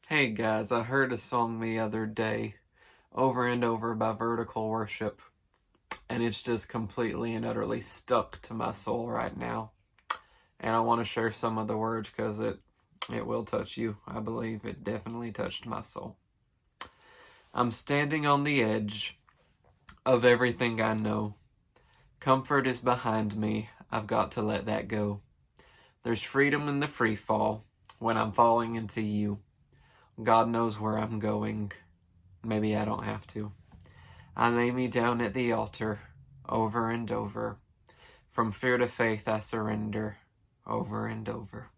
Hey guys, I heard a song the other day, Over and Over by Vertical Worship, and it's just completely and utterly stuck to my soul right now. And I want to share some of the words because it will touch you. I believe it definitely touched my soul. I'm standing on the edge of everything I know. Comfort is behind me. I've got to let that go. There's freedom in the free fall when I'm falling into you. God knows where I'm going. Maybe I don't have to. I lay me down at the altar, over and over. From fear to faith I surrender, over and over.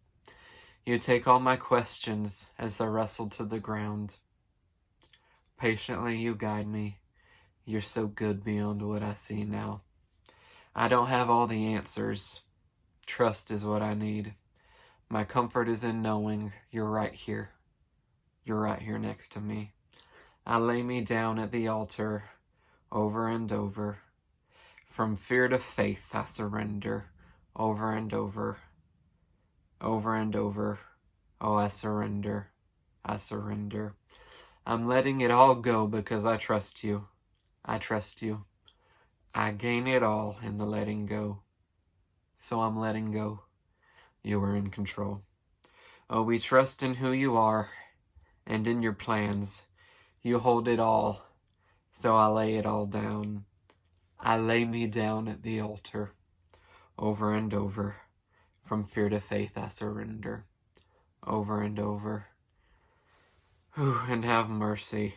You take all my questions as they're wrestled to the ground. Patiently you guide me. You're so good beyond what I see now. I don't have all the answers. Trust is what I need. My comfort is in knowing you're right here. You're right here next to me. I lay me down at the altar, over and over. From fear to faith I surrender, over and over. Over and over. Oh, I surrender. I surrender. I'm letting it all go because I trust you. I trust you. I gain it all in the letting go. So I'm letting go. You are in control. Oh, we trust in who you are and in your plans. You hold it all, so I lay it all down. I lay me down at the altar, over and over. From fear to faith I surrender, over and over. And have mercy.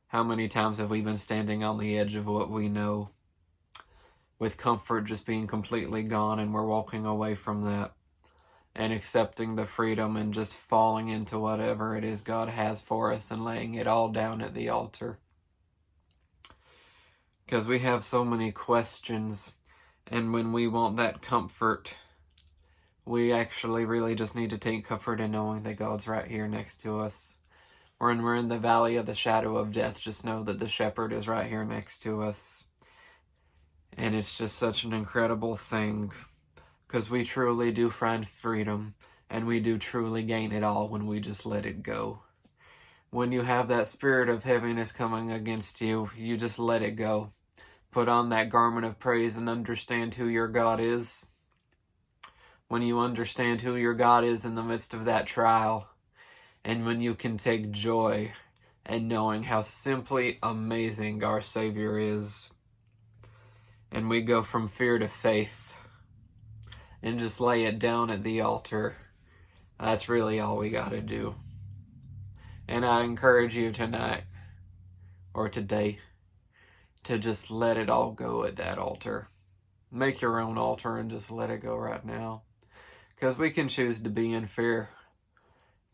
How many times have we been standing on the edge of what we know, with comfort just being completely gone, and we're walking away from that and accepting the freedom and just falling into whatever it is God has for us and laying it all down at the altar. Because we have so many questions, and when we want that comfort, we actually really just need to take comfort in knowing that God's right here next to us. When we're in the valley of the shadow of death, just know that the shepherd is right here next to us. And it's just such an incredible thing, because we truly do find freedom, and we do truly gain it all when we just let it go. When you have that spirit of heaviness coming against you, you just let it go. Put on that garment of praise and understand who your God is. When you understand who your God is in the midst of that trial, and when you can take joy in knowing how simply amazing our Savior is, and we go from fear to faith, and just lay it down at the altar, that's really all we gotta do. And I encourage you tonight, or today, to just let it all go at that altar. Make your own altar and just let it go right now. Because we can choose to be in fear,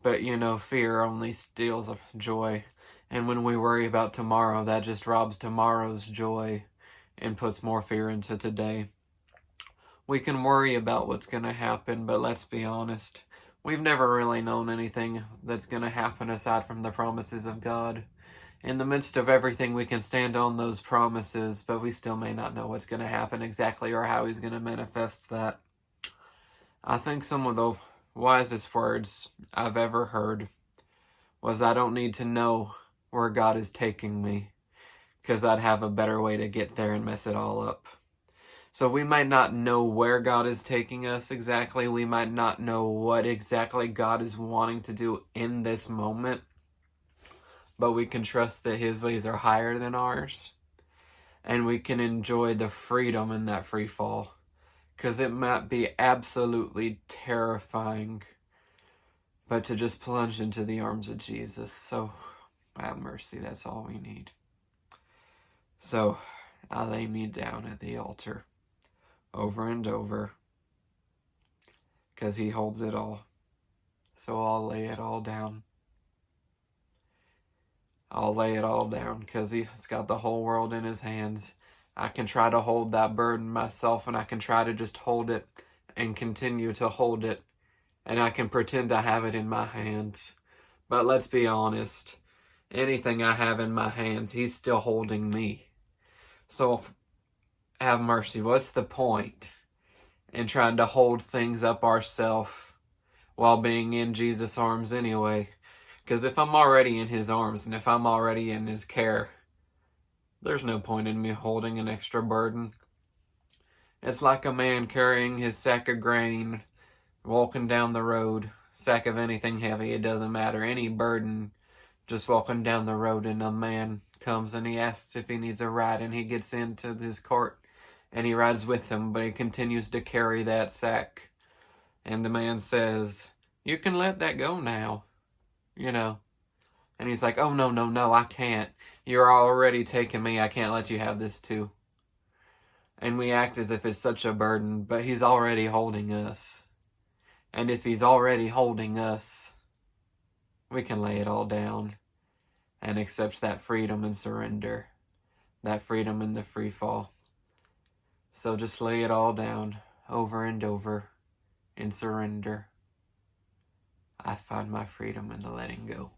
but fear only steals joy. And when we worry about tomorrow, that just robs tomorrow's joy and puts more fear into today. We can worry about what's going to happen, but let's be honest. We've never really known anything that's going to happen aside from the promises of God. In the midst of everything, we can stand on those promises, but we still may not know what's going to happen exactly or how He's going to manifest that. I think some of the wisest words I've ever heard was, I don't need to know where God is taking me, because I'd have a better way to get there and mess it all up. So we might not know where God is taking us exactly. We might not know what exactly God is wanting to do in this moment. But we can trust that His ways are higher than ours. And we can enjoy the freedom in that free fall. Because it might be absolutely terrifying, but to just plunge into the arms of Jesus. So have mercy, that's all we need. So I lay me down at the altar, over and over, because He holds it all. So I'll lay it all down. I'll lay it all down because He's got the whole world in His hands. I can try to hold that burden myself, and I can try to just hold it and continue to hold it, and I can pretend I have it in my hands. But let's be honest, anything I have in my hands, He's still holding me. So have mercy. What's the point in trying to hold things up ourselves while being in Jesus' arms anyway? Because if I'm already in his arms and if I'm already in his care, there's no point in me holding an extra burden. It's like a man carrying his sack of grain, walking down the road. Sack of anything heavy, it doesn't matter. Any burden, just walking down the road, and a man comes and he asks if he needs a ride, and he gets into his cart and he rides with him, but he continues to carry that sack. And the man says, "You can let that go now, you know." And he's like, "Oh, no, I can't. You're already taking me. I can't let you have this too." And we act as if it's such a burden, but he's already holding us. And if he's already holding us, we can lay it all down and accept that freedom and surrender, that freedom in the free fall. So just lay it all down over and over in surrender. I find my freedom in the letting go.